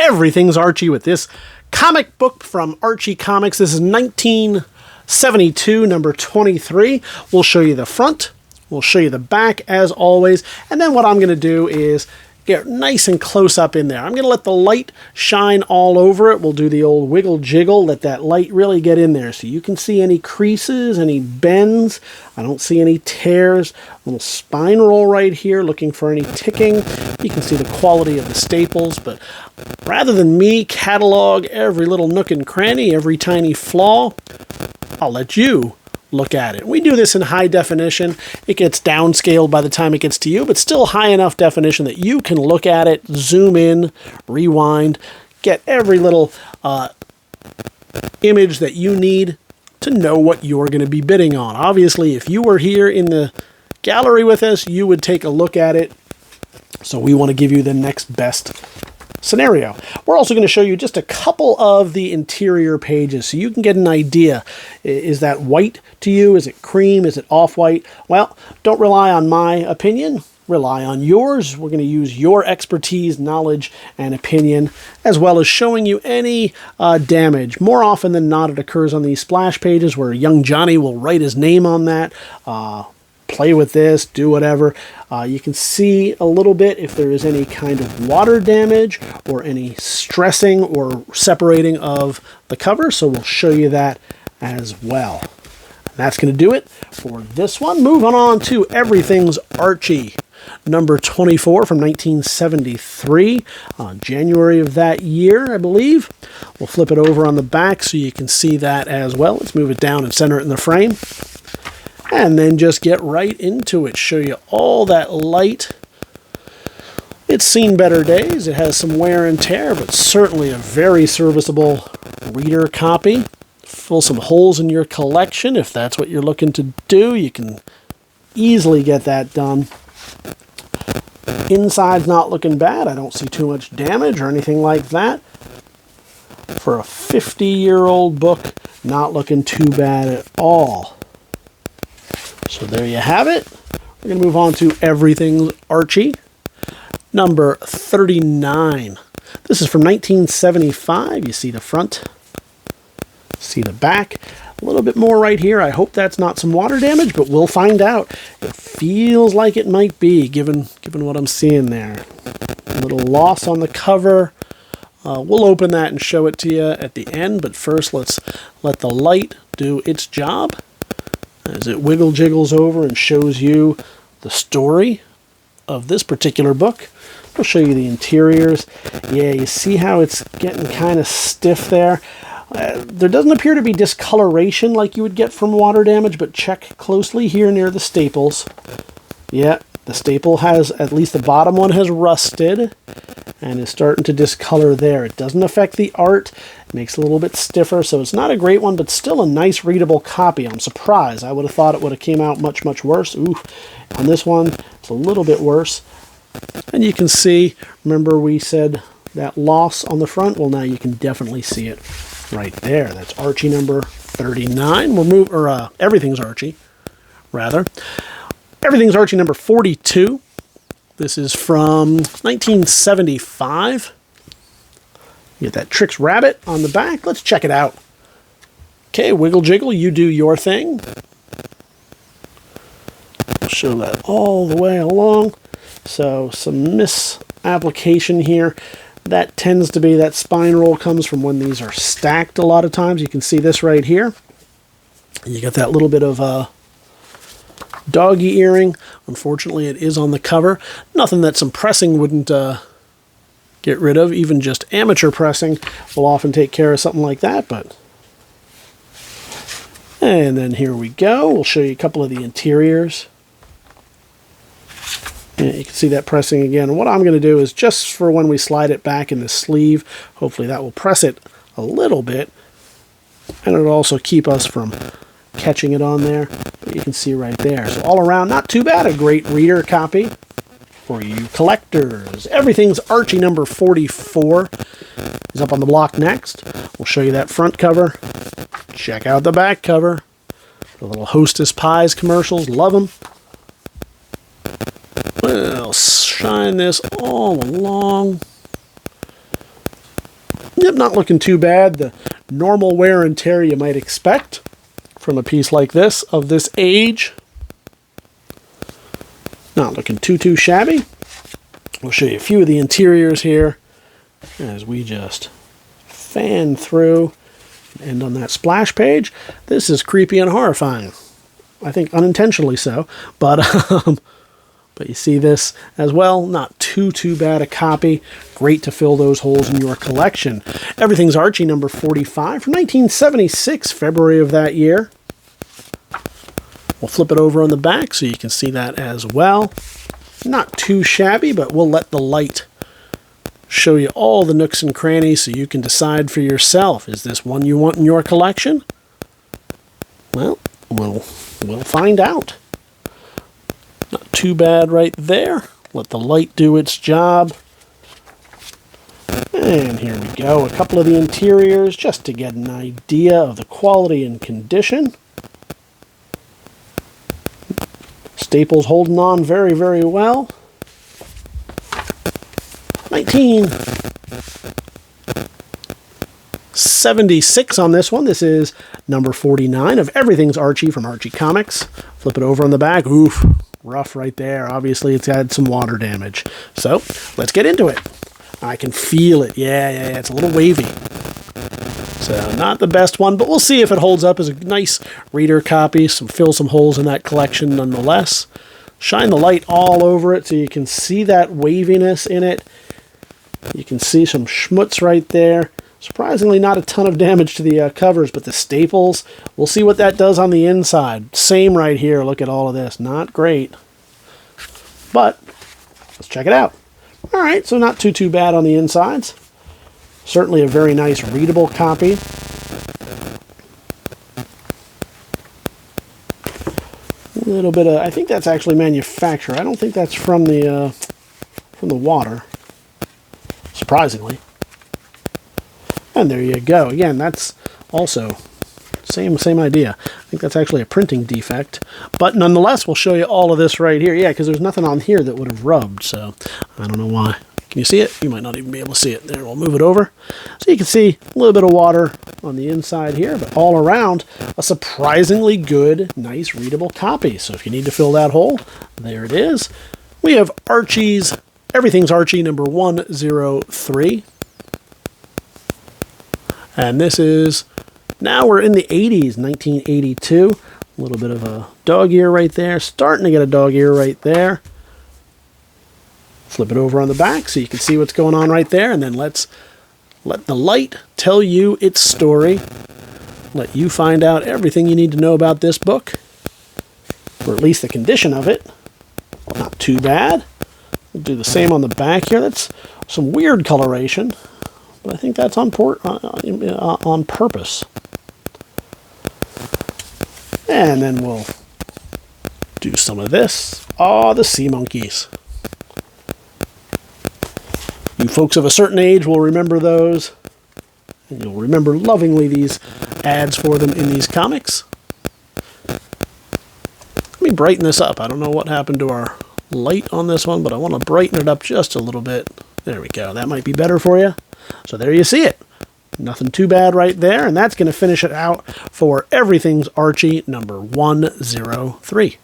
Everything's Archie with this comic book from Archie Comics. This is 1972, number 23. We'll show you the front, we'll show you the back as always, and then what I'm going to do is get nice and close up in there. I'm going to let the light shine all over it. We'll do the old wiggle jiggle, let that light really get in there so you can see any creases, any bends. I don't see any tears. A little spine roll right here, looking for any ticking. You can see the quality of the staples, but rather than me catalog every little nook and cranny, every tiny flaw, I'll let you look at it. We do this in high definition. It gets downscaled by the time it gets to you, but still high enough definition that you can look at it, zoom in, rewind, get every little image that you need to know what you're going to be bidding on. Obviously, if you were here in the gallery with us, you would take a look at it. So we want to give you the next best scenario. We're also going to show you just a couple of the interior pages so you can get an idea. Is that white to you? Is it cream? Is it off-white? Well, don't rely on my opinion. Rely on yours. We're going to use your expertise, knowledge, and opinion, as well as showing you any damage. More often than not, it occurs on these splash pages where young Johnny will write his name on that. Play with this, do whatever. You can see a little bit if there is any kind of water damage or any stressing or separating of the cover, so we'll show you that as well. And that's going to do it for this one. Moving on to Everything's Archie, number 24 from 1973, January of that year, I believe. We'll flip it over on the back so you can see that as well. Let's move it down and center it in the frame. And then just get right into it. Show you all that light. It's seen better days. It has some wear and tear, but certainly a very serviceable reader copy. Fill some holes in your collection. If that's what you're looking to do, you can easily get that done. Inside's not looking bad. I don't see too much damage or anything like that. For a 50-year-old book, not looking too bad at all. So there you have it. We're going to move on to Everything's Archie, number 39. This is from 1975. You see the front, see the back. A little bit more right here. I hope that's not some water damage, but we'll find out. It feels like it might be, given what I'm seeing there. A little loss on the cover. We'll open that and show it to you at the end, but first let's let the light do its job as it wiggle jiggles over and shows you the story of this particular book. We'll show you the interiors. Yeah, you see how it's getting kind of stiff there. There doesn't appear to be discoloration like you would get from water damage, but check closely here near the staples. Yeah, the staple has, at least the bottom one has rusted and is starting to discolor there. It doesn't affect the art. It makes it a little bit stiffer, so it's not a great one, but still a nice readable copy. I'm surprised. I would have thought it would have came out much, much worse. Ooh, on this one, it's a little bit worse. And you can see, remember we said that loss on the front? Well, now you can definitely see it right there. That's Archie number 39. We'll move, or Everything's Archie, rather. Everything's Archie number 42. This is from 1975. You get that Trix Rabbit on the back. Let's check it out. Okay, wiggle jiggle, you do your thing. I'll show that all the way along. So some misapplication here. That tends to be, that spine roll comes from when these are stacked a lot of times. You can see this right here. You got that little bit of doggy earring. Unfortunately, it is on the cover. Nothing that some pressing wouldn't get rid of. Even just amateur pressing will often take care of something like that. But and then here we go. We'll show you a couple of the interiors. And you can see that pressing again. And what I'm going to do is, just for when we slide it back in the sleeve, hopefully that will press it a little bit. And it'll also keep us from catching it on there. But you can see right there. So all around, not too bad. A great reader copy for you collectors. Everything's Archie number 44 is up on the block next. We'll show you that front cover. Check out the back cover. The little Hostess Pies commercials. Love them. We'll shine this all along. Yep, not looking too bad. The normal wear and tear you might expect from a piece like this, of this age. Not looking too shabby. We'll show you a few of the interiors here as we just fan through and end on that splash page. This is creepy and horrifying. I think unintentionally so, but you see this as well. Not too bad a copy. Great to fill those holes in your collection. Everything's Archie number 45 from 1976, February of that year. We'll flip it over on the back so you can see that as well. Not too shabby, but we'll let the light show you all the nooks and crannies so you can decide for yourself. Is this one you want in your collection? Well, we'll find out. Not too bad right there. Let the light do its job. And here we go. A couple of the interiors just to get an idea of the quality and condition. Staples holding on very well. 1976 on this one. This is number 49 of Everything's Archie from Archie Comics. Flip it over on the back. Oof, rough right there. Obviously, it's had some water damage. So, let's get into it. I can feel it. Yeah, it's a little wavy. So, not the best one, but we'll see if it holds up as a nice reader copy. Fill some holes in that collection nonetheless. Shine the light all over it so you can see that waviness in it. You can see some schmutz right there. Surprisingly, not a ton of damage to the covers, but the staples, we'll see what that does on the inside. Same right here. Look at all of this. Not great. But, let's check it out. All right, so not too bad on the insides. Certainly a very nice readable copy. A little bit of, I think that's actually manufactured. I don't think that's from the water, surprisingly. And there you go. Again, that's also same idea. I think that's actually a printing defect. But nonetheless, we'll show you all of this right here. Yeah, because there's nothing on here that would have rubbed, so I don't know why. Can you see it? You might not even be able to see it. There, we'll move it over. So you can see a little bit of water on the inside here, but all around, a surprisingly good, nice, readable copy. So if you need to fill that hole, there it is. We have Archie's, Everything's Archie number 103. And this is, now we're in the 80s, 1982. A little bit of a dog ear right there. Starting to get a dog ear right there. Flip it over on the back so you can see what's going on right there. And then let's let the light tell you its story. Let you find out everything you need to know about this book. Or at least the condition of it. Not too bad. We'll do the same on the back here. That's some weird coloration. But I think that's on purpose. And then we'll do some of this. Oh, the sea monkeys. You folks of a certain age will remember those. And you'll remember lovingly these ads for them in these comics. Let me brighten this up. I don't know what happened to our light on this one, but I want to brighten it up just a little bit. There we go. That might be better for you. So there you see it. Nothing too bad right there. And that's going to finish it out for Everything's Archie number 103.